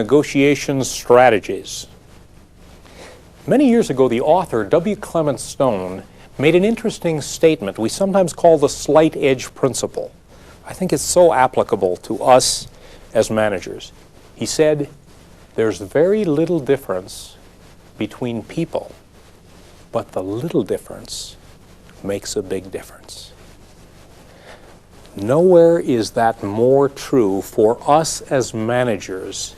negotiation strategies. Many years ago, the author, W. Clement Stone, made an interesting statement we sometimes call the slight edge principle. I think it's so applicable to us as managers. He said, there's very little difference between people, but the little difference makes a big difference. Nowhere is that more true for us as managers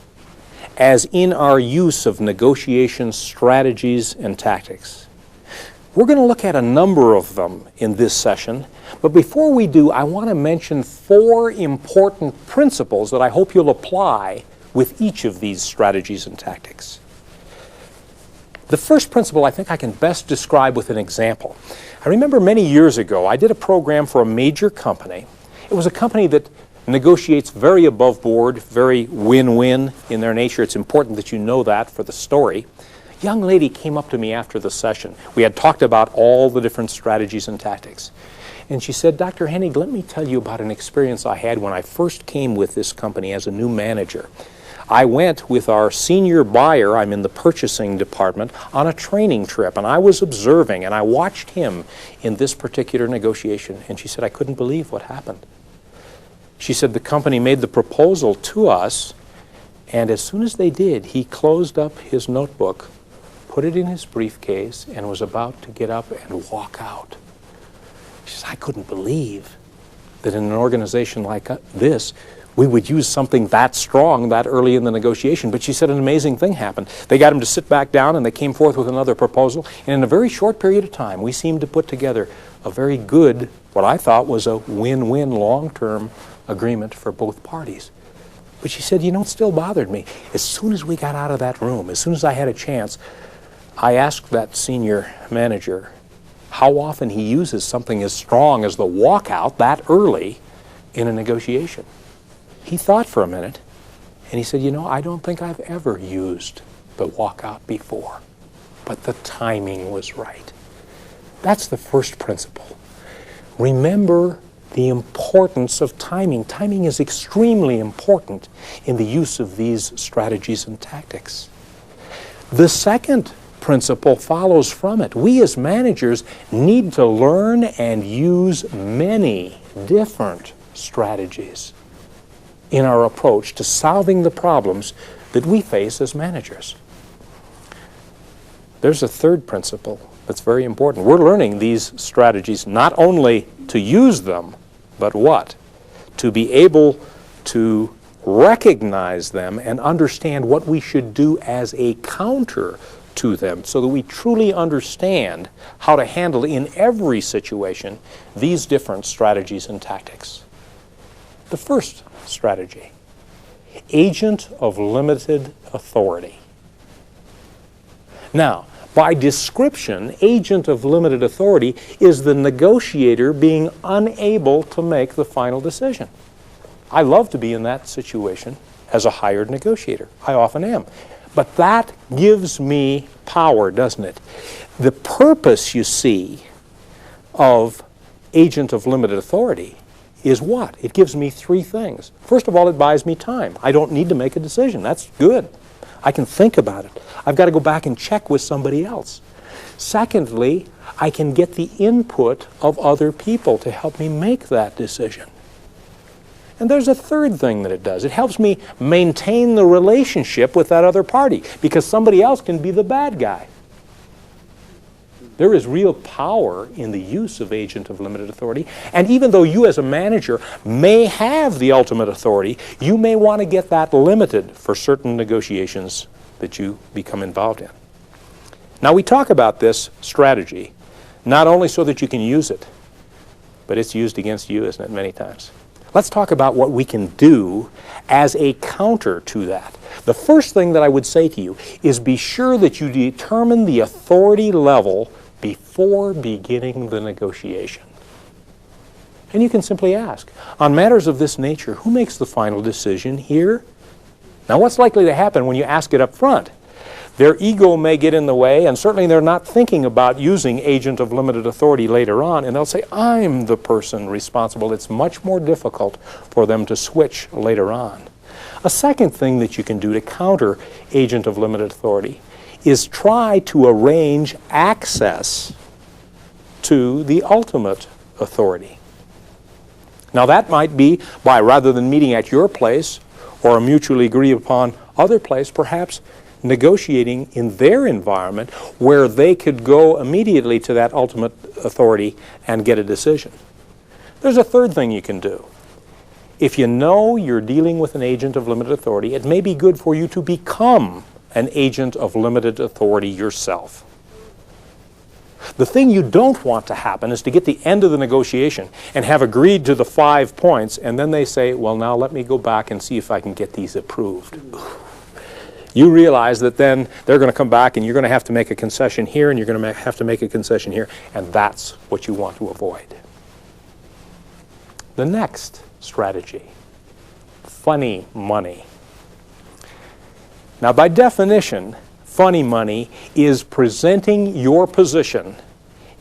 as in our use of negotiation strategies and tactics. We're going to look at a number of them in this session, but before we do, I want to mention 4 important principles that I hope you'll apply with each of these strategies and tactics. The first principle I think I can best describe with an example. I remember many years ago I did a program for a major company. It was a company that negotiates very above board, very win-win in their nature. It's important that you know that for the story. A young lady came up to me after the session. We had talked about all the different strategies and tactics. And she said, Dr. Henig, let me tell you about an experience I had when I first came with this company as a new manager. I went with our senior buyer, I'm in the purchasing department, on a training trip, and I was observing, and I watched him in this particular negotiation. And she said, I couldn't believe what happened. She said the company made the proposal to us, and as soon as they did, he closed up his notebook, put it in his briefcase, and was about to get up and walk out. She said, I couldn't believe that in an organization like this, we would use something that strong that early in the negotiation. But she said an amazing thing happened. They got him to sit back down, and they came forth with another proposal. And in a very short period of time, we seemed to put together a very good, what I thought was a win-win long-term agreement for both parties. But she said, you know, it still bothered me. As soon as we got out of that room, as soon as I had a chance, I asked that senior manager how often he uses something as strong as the walkout that early in a negotiation. He thought for a minute, and he said, you know, I don't think I've ever used the walkout before, but the timing was right. That's the first principle. Remember the importance of timing. Timing is extremely important in the use of these strategies and tactics. The second principle follows from it. We as managers need to learn and use many different strategies in our approach to solving the problems that we face as managers. There's a third principle that's very important. We're learning these strategies not only to use them, but what? To be able to recognize them and understand what we should do as a counter to them so that we truly understand how to handle in every situation these different strategies and tactics. The first strategy, agent of limited authority. Now, by description, agent of limited authority is the negotiator being unable to make the final decision. I love to be in that situation as a hired negotiator. I often am. But that gives me power, doesn't it? The purpose, you see, of agent of limited authority is what? It gives me 3 things. First of all, it buys me time. I don't need to make a decision. That's good. I can think about it. I've got to go back and check with somebody else. Secondly, I can get the input of other people to help me make that decision. And there's a third thing that it does. It helps me maintain the relationship with that other party because somebody else can be the bad guy. There is real power in the use of agent of limited authority. And even though you as a manager may have the ultimate authority, you may want to get that limited for certain negotiations that you become involved in. Now we talk about this strategy not only so that you can use it, but it's used against you, isn't it, many times. Let's talk about what we can do as a counter to that. The first thing that I would say to you is be sure that you determine the authority level before beginning the negotiation. And you can simply ask, on matters of this nature, who makes the final decision here? Now, what's likely to happen when you ask it up front? Their ego may get in the way, and certainly they're not thinking about using agent of limited authority later on, and they'll say, I'm the person responsible. It's much more difficult for them to switch later on. A second thing that you can do to counter agent of limited authority is try to arrange access to the ultimate authority. Now that might be by, rather than meeting at your place or a mutually agreed upon other place, perhaps negotiating in their environment where they could go immediately to that ultimate authority and get a decision. There's a third thing you can do. If you know you're dealing with an agent of limited authority, it may be good for you to become an agent of limited authority yourself. The thing you don't want to happen is to get the end of the negotiation and have agreed to the 5 points, and then they say, well, now let me go back and see if I can get these approved. You realize that then they're going to come back and you're going to have to make a concession here and you're going to have to make a concession here, and that's what you want to avoid. The next strategy, funny money. Now, by definition, funny money is presenting your position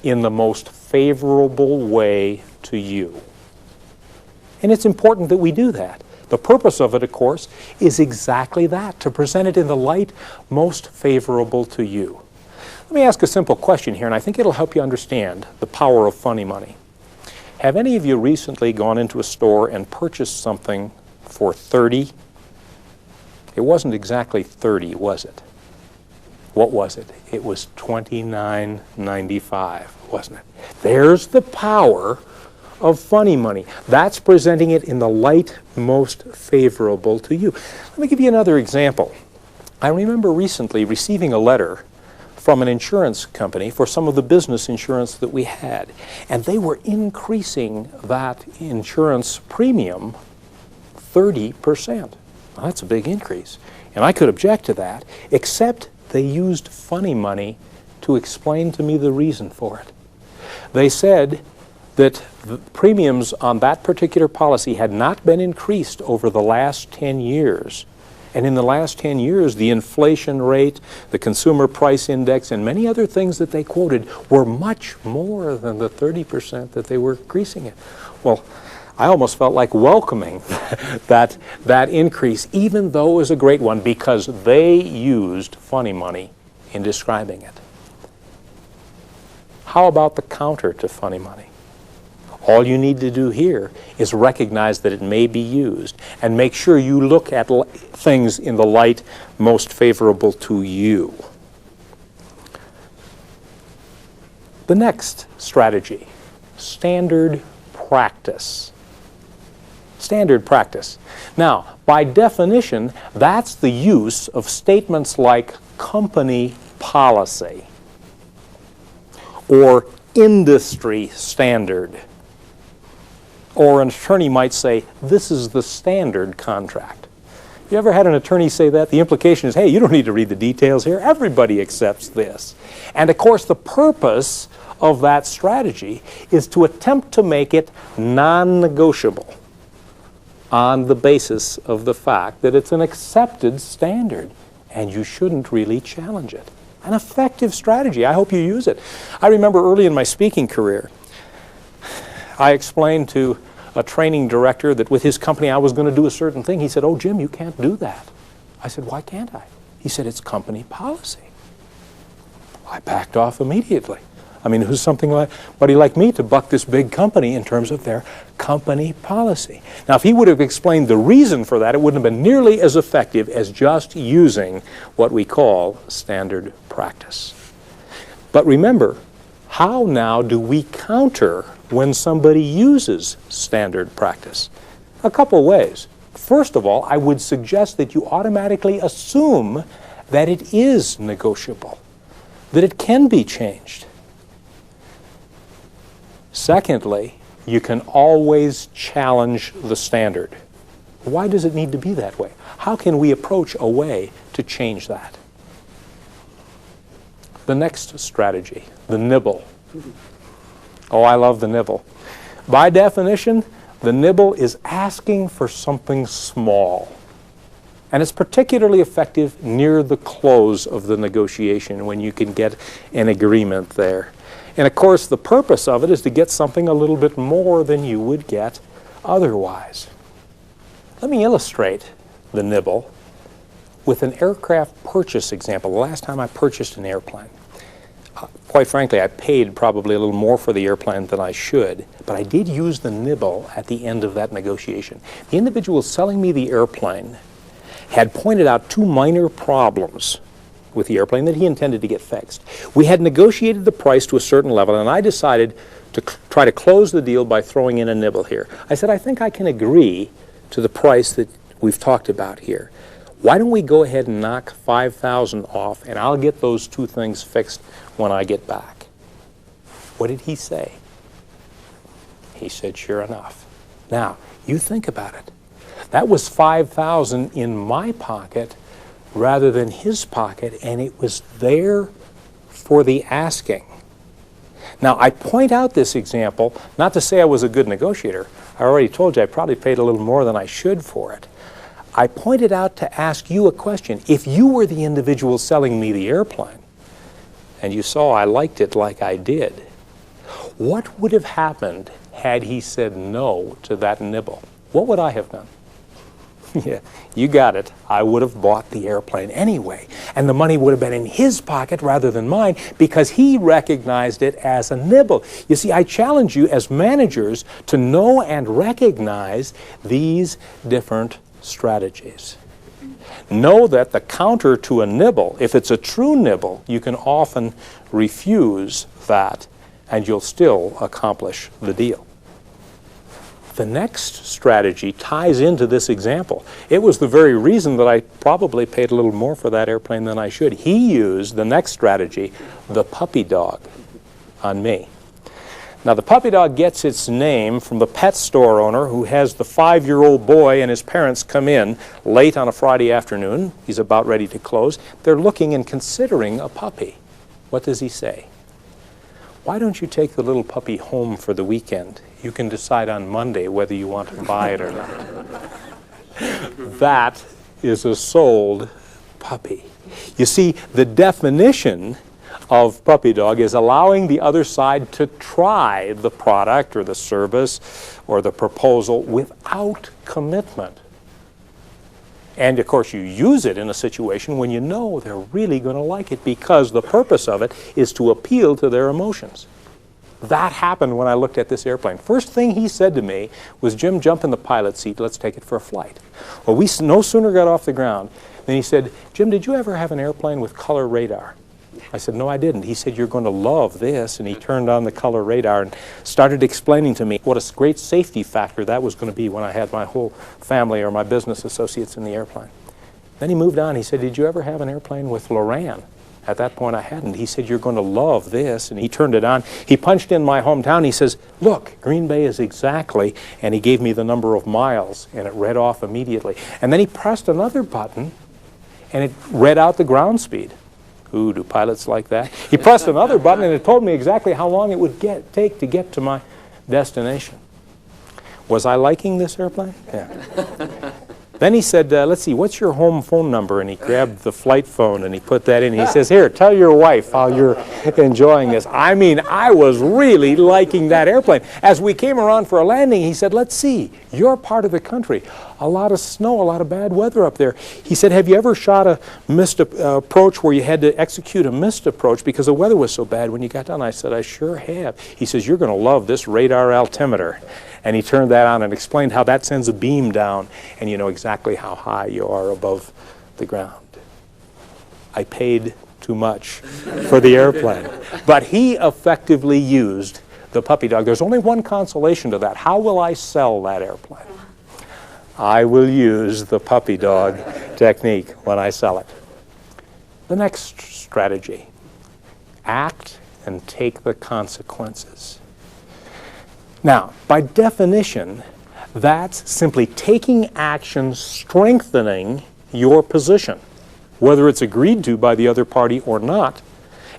in the most favorable way to you. And it's important that we do that. The purpose of it, of course, is exactly that, to present it in the light most favorable to you. Let me ask a simple question here, and I think it'll help you understand the power of funny money. Have any of you recently gone into a store and purchased something for $30? It wasn't exactly $30, was it? What was it? It was $29.95, wasn't it? There's the power of funny money. That's presenting it in the light most favorable to you. Let me give you another example. I remember recently receiving a letter from an insurance company for some of the business insurance that we had, and they were increasing that insurance premium 30%. Well, that's a big increase, and I could object to that, except they used funny money to explain to me the reason for it. They said that the premiums on that particular policy had not been increased over the last 10 years. And in the last 10 years, the inflation rate, the consumer price index, and many other things that they quoted were much more than the 30% that they were increasing it. Well, I almost felt like welcoming that increase, even though it was a great one, because they used funny money in describing it. How about the counter to funny money? All you need to do here is recognize that it may be used and make sure you look at things in the light most favorable to you. The next strategy, standard practice. Standard practice. Now, by definition, that's the use of statements like company policy or industry standard. Or an attorney might say, this is the standard contract. You ever had an attorney say that? The implication is, hey, you don't need to read the details here. Everybody accepts this. And of course, the purpose of that strategy is to attempt to make it non-negotiable on the basis of the fact that it's an accepted standard and you shouldn't really challenge it. An effective strategy. I hope you use it. I remember early in my speaking career, I explained to a training director that with his company I was going to do a certain thing. He said, oh, Jim, you can't do that. I said, why can't I? He said, it's company policy. I backed off immediately. I mean, who's somebody like me to buck this big company in terms of their company policy? Now, if he would have explained the reason for that, it wouldn't have been nearly as effective as just using what we call standard practice. But remember, how now do we counter when somebody uses standard practice? A couple ways. First of all, I would suggest that you automatically assume that it is negotiable, that it can be changed. Secondly, you can always challenge the standard. Why does it need to be that way? How can we approach a way to change that? The next strategy, the nibble. Oh, I love the nibble. By definition, the nibble is asking for something small. And it's particularly effective near the close of the negotiation when you can get an agreement there. And of course, the purpose of it is to get something a little bit more than you would get otherwise. Let me illustrate the nibble with an aircraft purchase example. The last time I purchased an airplane, quite frankly, I paid probably a little more for the airplane than I should, but I did use the nibble at the end of that negotiation. The individual selling me the airplane had pointed out two minor problems with the airplane that he intended to get fixed. We had negotiated the price to a certain level, and I decided to try to close the deal by throwing in a nibble here. I said, I think I can agree to the price that we've talked about here. Why don't we go ahead and knock $5,000 off, and I'll get those two things fixed when I get back. What did he say? He said, sure enough. Now, you think about it. That was $5,000 in my pocket rather than his pocket, and it was there for the asking. Now, I point out this example, not to say I was a good negotiator. I already told you I probably paid a little more than I should for it. I pointed out to ask you a question. If you were the individual selling me the airplane, and you saw I liked it like I did, what would have happened had he said no to that nibble? What would I have done? Yeah, you got it. I would have bought the airplane anyway, and the money would have been in his pocket rather than mine because he recognized it as a nibble. You see, I challenge you as managers to know and recognize these different strategies. Know that the counter to a nibble, if it's a true nibble, you can often refuse that and you'll still accomplish the deal. The next strategy ties into this example. It was the very reason that I probably paid a little more for that airplane than I should. He used the next strategy, the puppy dog, on me. Now, the puppy dog gets its name from the pet store owner who has the 5-year-old boy and his parents come in late on a Friday afternoon. He's about ready to close. They're looking and considering a puppy. What does he say? Why don't you take the little puppy home for the weekend? You can decide on Monday whether you want to buy it or not. That is a sold puppy. You see, the definition of puppy dog is allowing the other side to try the product or the service or the proposal without commitment. And of course you use it in a situation when you know they're really going to like it because the purpose of it is to appeal to their emotions. That happened when I looked at this airplane. First thing he said to me was, Jim, jump in the pilot seat, let's take it for a flight. Well, we no sooner got off the ground than he said, Jim, did you ever have an airplane with color radar? I said, no, I didn't. He said, you're going to love this. And he turned on the color radar and started explaining to me what a great safety factor that was going to be when I had my whole family or my business associates in the airplane. Then he moved on. He said, did you ever have an airplane with Loran? At that point, I hadn't. He said, you're going to love this. And he turned it on. He punched in my hometown. He says, look, Green Bay is exactly, and he gave me the number of miles, and it read off immediately. And then he pressed another button, and it read out the ground speed. Ooh, do pilots like that? He pressed another button, and it told me exactly how long it would take to get to my destination. Was I liking this airplane? Yeah. Then he said, let's see, what's your home phone number? And he grabbed the flight phone and he put that in. He says, here, tell your wife how you're enjoying this. I mean, I was really liking that airplane. As we came around for a landing, he said, let's see, your part of the country, a lot of snow, a lot of bad weather up there. He said, have you ever shot a missed approach where you had to execute a missed approach because the weather was so bad when you got down? I said, I sure have. He says, you're going to love this radar altimeter. And he turned that on and explained how that sends a beam down, and you know exactly how high you are above the ground. I paid too much for the airplane. But he effectively used the puppy dog. There's only one consolation to that. How will I sell that airplane? I will use the puppy dog technique when I sell it. The next strategy, act and take the consequences. Now, by definition, that's simply taking action strengthening your position, whether it's agreed to by the other party or not.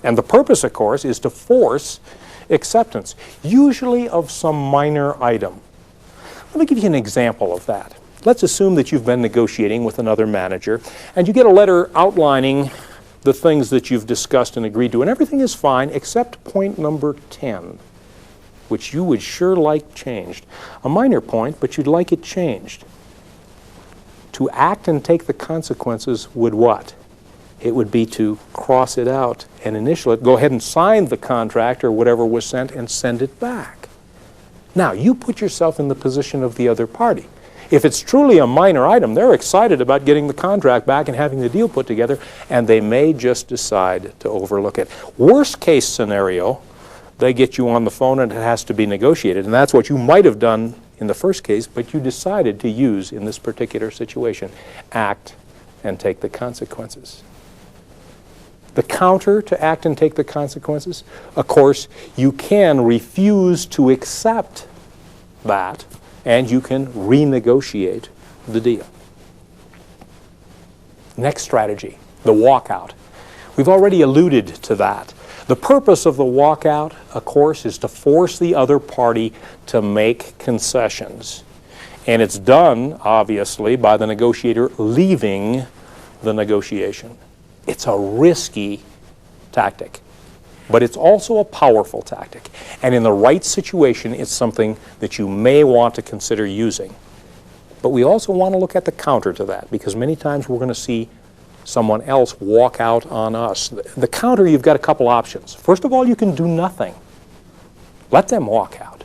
And the purpose, of course, is to force acceptance, usually of some minor item. Let me give you an example of that. Let's assume that you've been negotiating with another manager, and you get a letter outlining the things that you've discussed and agreed to, and everything is fine except point number 10. Which you would sure like changed. A minor point, but you'd like it changed. To act and take the consequences would what? It would be to cross it out and initial it, go ahead and sign the contract or whatever was sent and send it back. Now, you put yourself in the position of the other party. If it's truly a minor item, they're excited about getting the contract back and having the deal put together, and they may just decide to overlook it. Worst case scenario, they get you on the phone and it has to be negotiated, and that's what you might have done in the first case, but you decided to use in this particular situation. Act and take the consequences. The counter to act and take the consequences, of course, you can refuse to accept that, and you can renegotiate the deal. Next strategy, the walkout. We've already alluded to that. The purpose of the walkout, of course, is to force the other party to make concessions. And it's done, obviously, by the negotiator leaving the negotiation. It's a risky tactic, but it's also a powerful tactic. And in the right situation, it's something that you may want to consider using. But we also want to look at the counter to that, because many times we're going to see someone else walk out on us. The counter, you've got a couple options. First of all, you can do nothing. Let them walk out.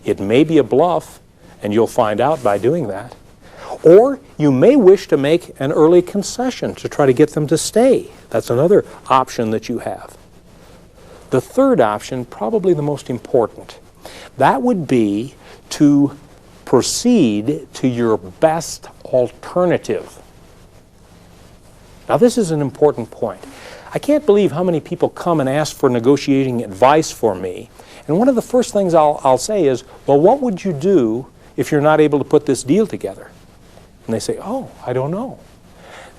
It may be a bluff, and you'll find out by doing that. Or you may wish to make an early concession to try to get them to stay. That's another option that you have. The third option, probably the most important, that would be to proceed to your best alternative. Now, this is an important point. I can't believe how many people come and ask for negotiating advice for me. And one of the first things I'll say is, well, what would you do if you're not able to put this deal together? And they say, oh, I don't know.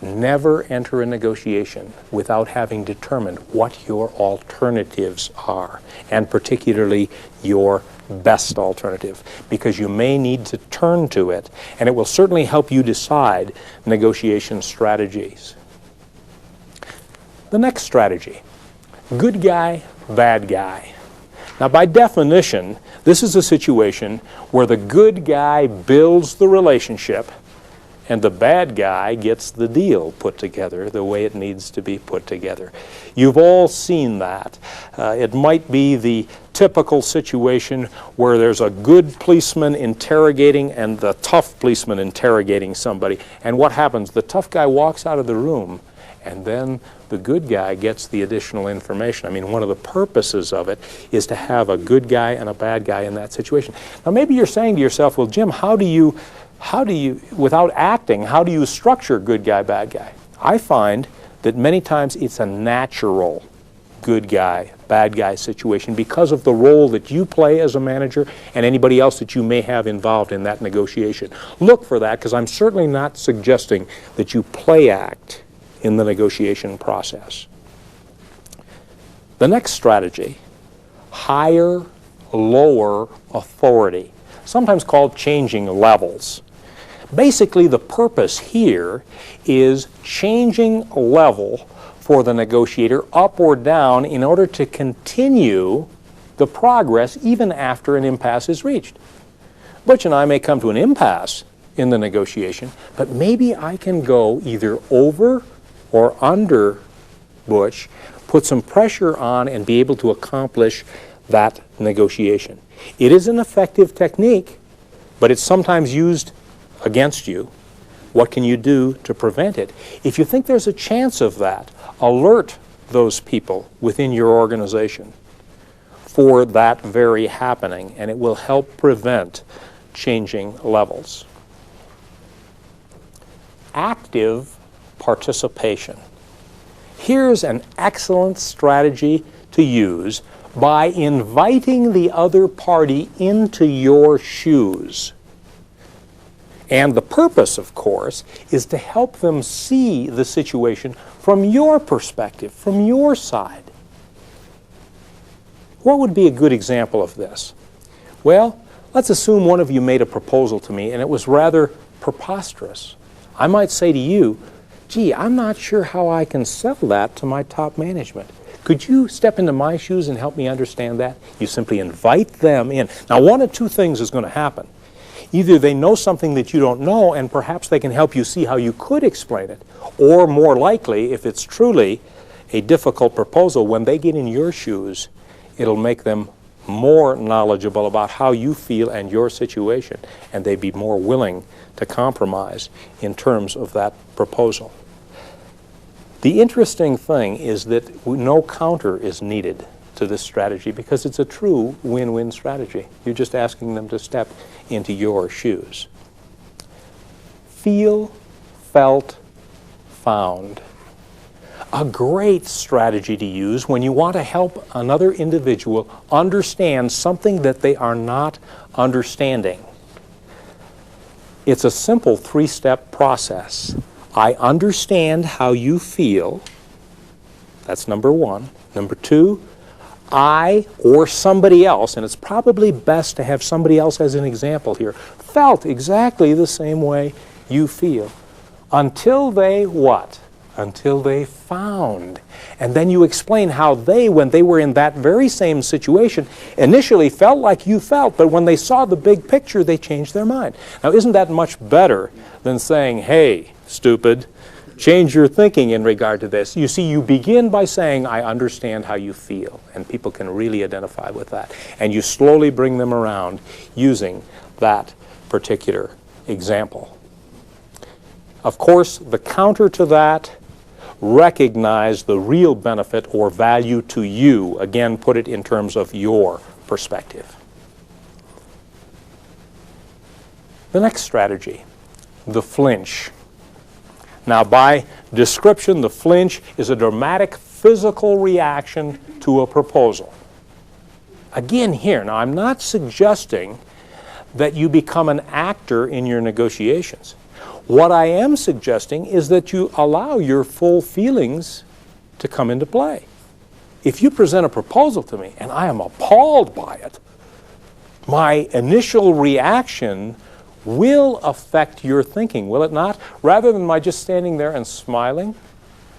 Never enter a negotiation without having determined what your alternatives are, and particularly your best alternative, because you may need to turn to it, and it will certainly help you decide negotiation strategies. The next strategy, good guy, bad guy. Now, by definition, this is a situation where the good guy builds the relationship and the bad guy gets the deal put together the way it needs to be put together. You've all seen that. It might be the typical situation where there's a good policeman interrogating and the tough policeman interrogating somebody. And what happens? The tough guy walks out of the room, and then the good guy gets the additional information. I mean, one of the purposes of it is to have a good guy and a bad guy in that situation. Now, maybe you're saying to yourself, well, Jim, how do you, without acting, how do you structure good guy, bad guy? I find that many times it's a natural good guy, bad guy situation because of the role that you play as a manager and anybody else that you may have involved in that negotiation. Look for that, because I'm certainly not suggesting that you play act in the negotiation process. The next strategy, higher, lower authority, sometimes called changing levels. Basically, the purpose here is changing a level for the negotiator up or down in order to continue the progress even after an impasse is reached. Butch and I may come to an impasse in the negotiation, but maybe I can go either over or under Butch, put some pressure on, and be able to accomplish that negotiation. It is an effective technique, but it's sometimes used against you. What can you do to prevent it? If you think there's a chance of that, alert those people within your organization for that very happening, and it will help prevent changing levels. Active participation. Here's an excellent strategy to use by inviting the other party into your shoes. And the purpose, of course, is to help them see the situation from your perspective, from your side. What would be a good example of this? Well, let's assume one of you made a proposal to me and it was rather preposterous. I might say to you, gee, I'm not sure how I can sell that to my top management. Could you step into my shoes and help me understand that? You simply invite them in. Now, one of two things is going to happen. Either they know something that you don't know, and perhaps they can help you see how you could explain it, or more likely, if it's truly a difficult proposal, when they get in your shoes, it'll make them more knowledgeable about how you feel and your situation, and they'd be more willing to compromise in terms of that proposal. The interesting thing is that no counter is needed to this strategy because it's a true win-win strategy. You're just asking them to step into your shoes. Feel, felt, found. A great strategy to use when you want to help another individual understand something that they are not understanding. It's a simple three-step process. I understand how you feel. That's number one. Number two, I or somebody else, and it's probably best to have somebody else as an example here, felt exactly the same way you feel. Until they what? Until they found. And then you explain how they, when they were in that very same situation, initially felt like you felt, but when they saw the big picture, they changed their mind. Now, isn't that much better than saying, hey, stupid, change your thinking in regard to this? You see, you begin by saying, I understand how you feel, and people can really identify with that. And you slowly bring them around using that particular example. Of course, the counter to that, recognize the real benefit or value to you. Again, put it in terms of your perspective. The next strategy, the flinch. Now, by description, the flinch is a dramatic physical reaction to a proposal. Again here, now I'm not suggesting that you become an actor in your negotiations. What I am suggesting is that you allow your full feelings to come into play. If you present a proposal to me and I am appalled by it, my initial reaction will affect your thinking, will it not? Rather than my just standing there and smiling,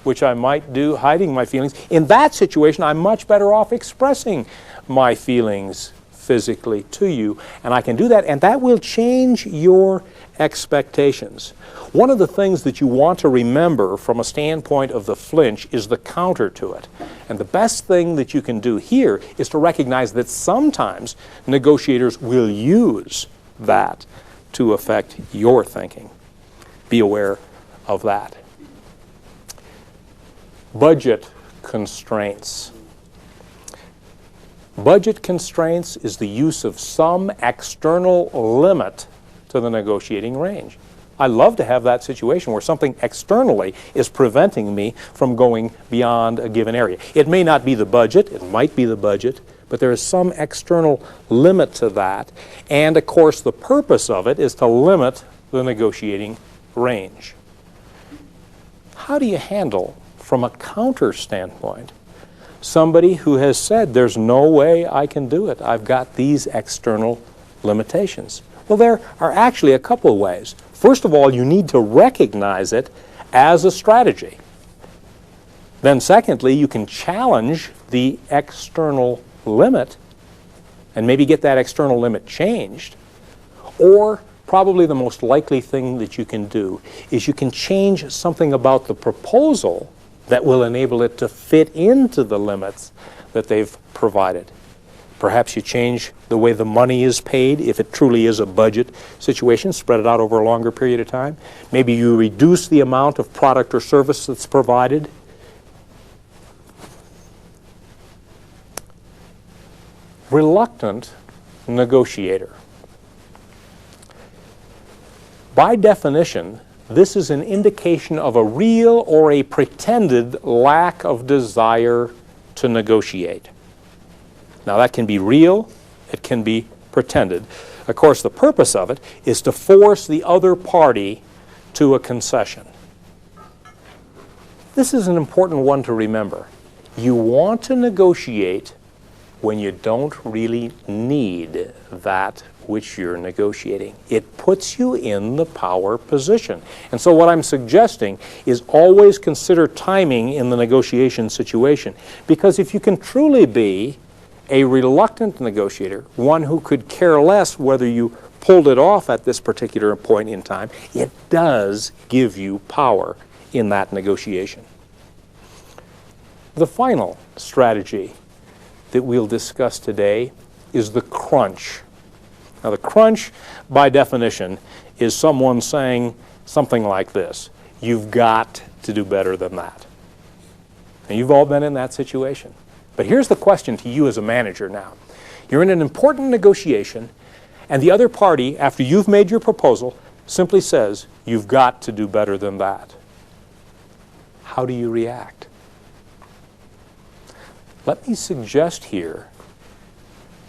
which I might do, hiding my feelings, in that situation I'm much better off expressing my feelings physically to you, and I can do that, and that will change your expectations. One of the things that you want to remember from a standpoint of the flinch is the counter to it. And the best thing that you can do here is to recognize that sometimes negotiators will use that to affect your thinking. Be aware of that. Budget constraints. Budget constraints is the use of some external limit to the negotiating range. I love to have that situation where something externally is preventing me from going beyond a given area. It may not be the budget, it might be the budget, but there is some external limit to that. And of course, the purpose of it is to limit the negotiating range. How do you handle, from a counter standpoint, somebody who has said, there's no way I can do it. I've got these external limitations. Well, there are actually a couple of ways. First of all, you need to recognize it as a strategy. Then secondly, you can challenge the external limit and maybe get that external limit changed. Or probably the most likely thing that you can do is you can change something about the proposal that will enable it to fit into the limits that they've provided. Perhaps you change the way the money is paid, if it truly is a budget situation, spread it out over a longer period of time. Maybe you reduce the amount of product or service that's provided. Reluctant negotiator. By definition, this is an indication of a real or a pretended lack of desire to negotiate. Now that can be real, it can be pretended. Of course, the purpose of it is to force the other party to a concession. This is an important one to remember. You want to negotiate when you don't really need that which you're negotiating. It puts you in the power position. And so what I'm suggesting is always consider timing in the negotiation situation. Because if you can truly be a reluctant negotiator, one who could care less whether you pulled it off at this particular point in time, it does give you power in that negotiation. The final strategy that we'll discuss today is the crunch. Now, the crunch, by definition, is someone saying something like this: you've got to do better than that. And you've all been in that situation. But here's the question to you as a manager now. You're in an important negotiation, and the other party, after you've made your proposal, simply says, you've got to do better than that. How do you react? Let me suggest here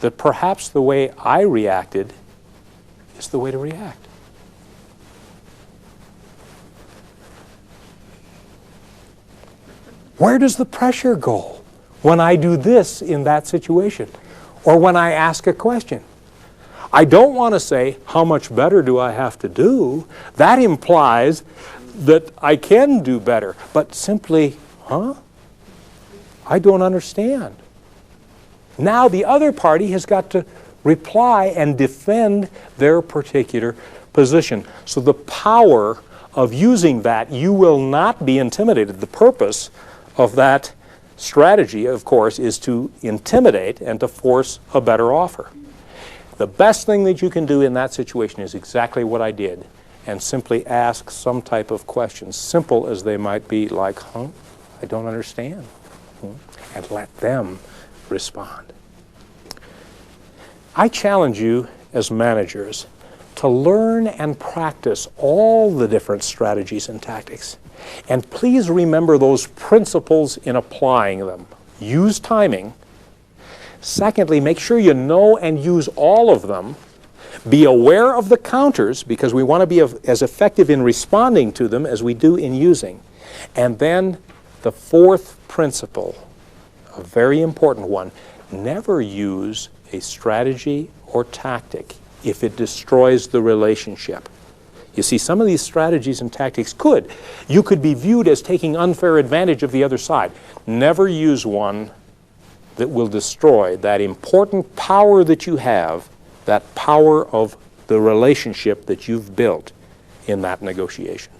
that perhaps the way I reacted is the way to react. Where does the pressure go when I do this in that situation, or when I ask a question? I don't want to say, how much better do I have to do? That implies that I can do better. But simply, I don't understand. Now the other party has got to reply and defend their particular position. So the power of using that, you will not be intimidated. The purpose of that strategy, of course, is to intimidate and to force a better offer. The best thing that you can do in that situation is exactly what I did, and simply ask some type of question, simple as they might be, like, I don't understand, and let them respond. I challenge you as managers to learn and practice all the different strategies and tactics. And please remember those principles in applying them. Use timing. Secondly, make sure you know and use all of them. Be aware of the counters, because we want to be as effective in responding to them as we do in using. And then the fourth principle, a very important one, never use a strategy or tactic if it destroys the relationship. You see, some of these strategies and tactics you could be viewed as taking unfair advantage of the other side. Never use one that will destroy that important power that you have, that power of the relationship that you've built in that negotiation.